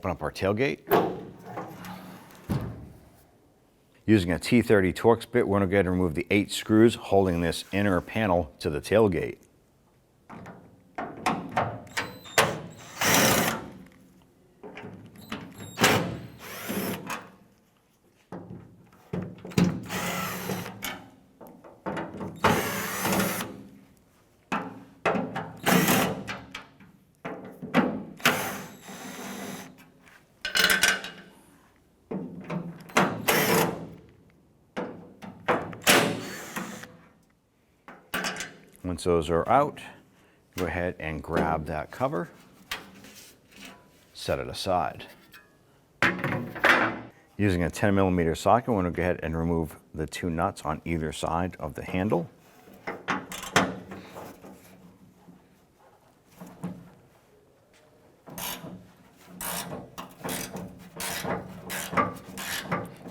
open up our tailgate. Using a T30 Torx bit, we're going to go ahead and remove the 8 screws holding this inner panel to the tailgate. Once those are out, go ahead and grab that cover, set it aside. Using a 10mm socket, we're going to go ahead and remove the 2 nuts on either side of the handle.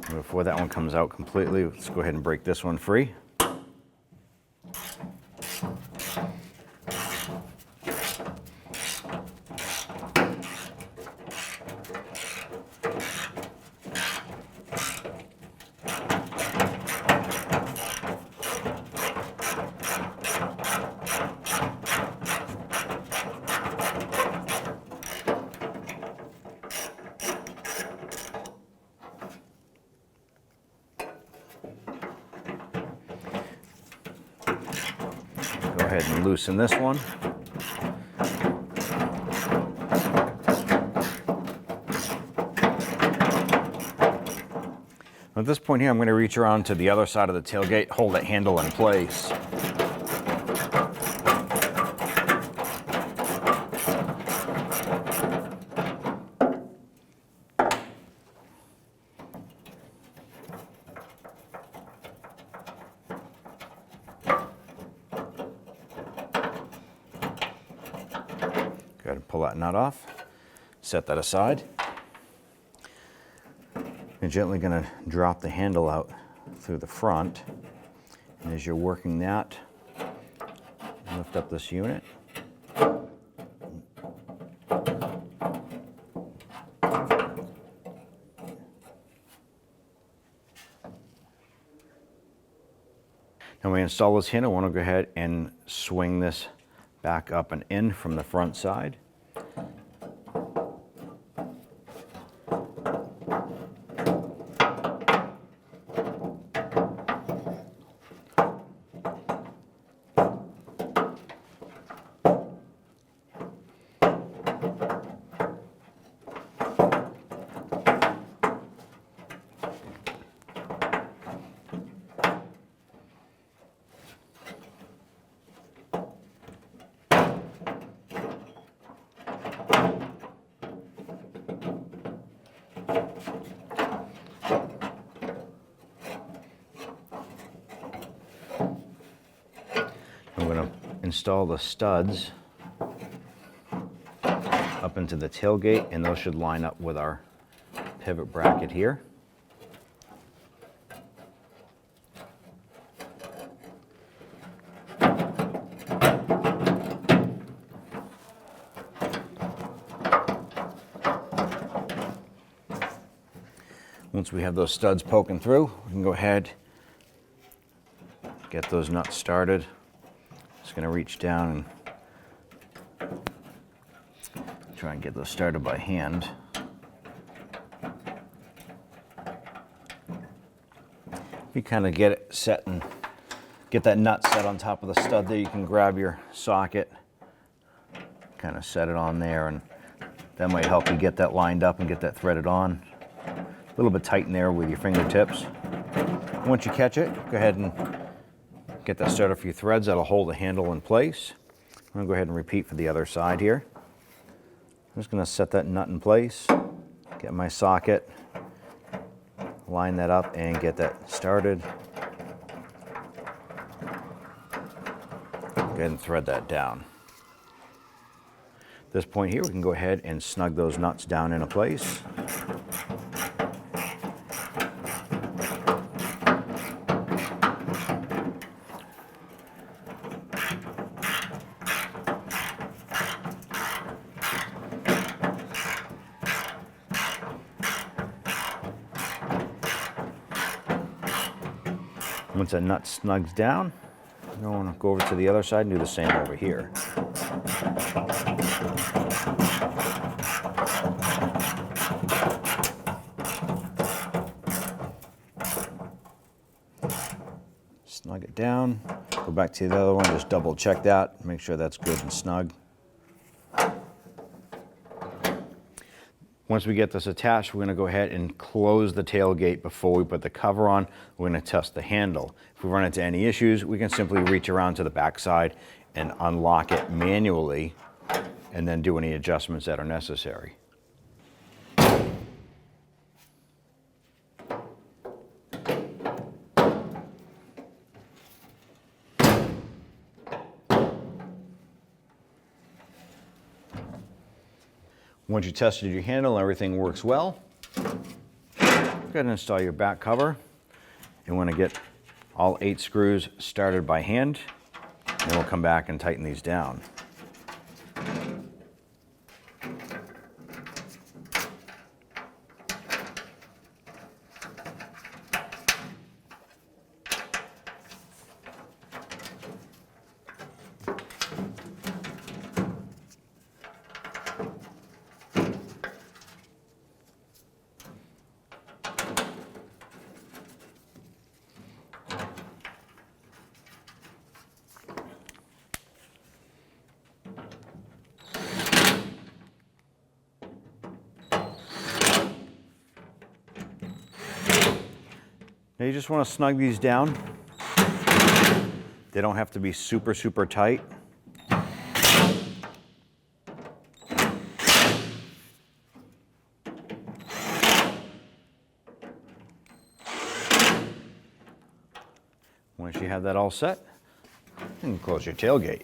Before that one comes out completely, let's go ahead and break this one free. Go ahead and loosen this one. At this point here, I'm going to reach around to the other side of the tailgate, hold that handle in place. Go ahead and pull that nut off, set that aside. You're gently going to drop the handle out through the front. And as you're working that, lift up this unit. Now we install this handle, I want to go ahead and swing this back up and in from the front side. I'm going to install the studs up into the tailgate, and those should line up with our pivot bracket here. Once we have those studs poking through, we can go ahead, get those nuts started. Just going to reach down and try and get those started by hand. If you kind of get it set and get that nut set on top of the stud there, you can grab your socket, kind of set it on there, and that might help you get that lined up and get that threaded on. A little bit tight in there with your fingertips. Once you catch it, go ahead and get that started for your threads. That'll hold the handle in place. I'm going to go ahead and repeat for the other side here. I'm just going to set that nut in place, get my socket, line that up, and get that started. Go ahead and thread that down. At this point here, we can go ahead and snug those nuts down into place. Once that nut snugs down, you want to go over to the other side and do the same over here. Snug it down, go back to the other one, just double check that, make sure that's good and snug. Once we get this attached, we're going to go ahead and close the tailgate before we put the cover on. We're going to test the handle. If we run into any issues, we can simply reach around to the back side and unlock it manually and then do any adjustments that are necessary. Once you tested your handle and everything works well, go ahead and install your back cover. You want to get all 8 screws started by hand, and we'll come back and tighten these down. Now you just want to snug these down. They don't have to be super, super tight. Once you have that all set, you can close your tailgate.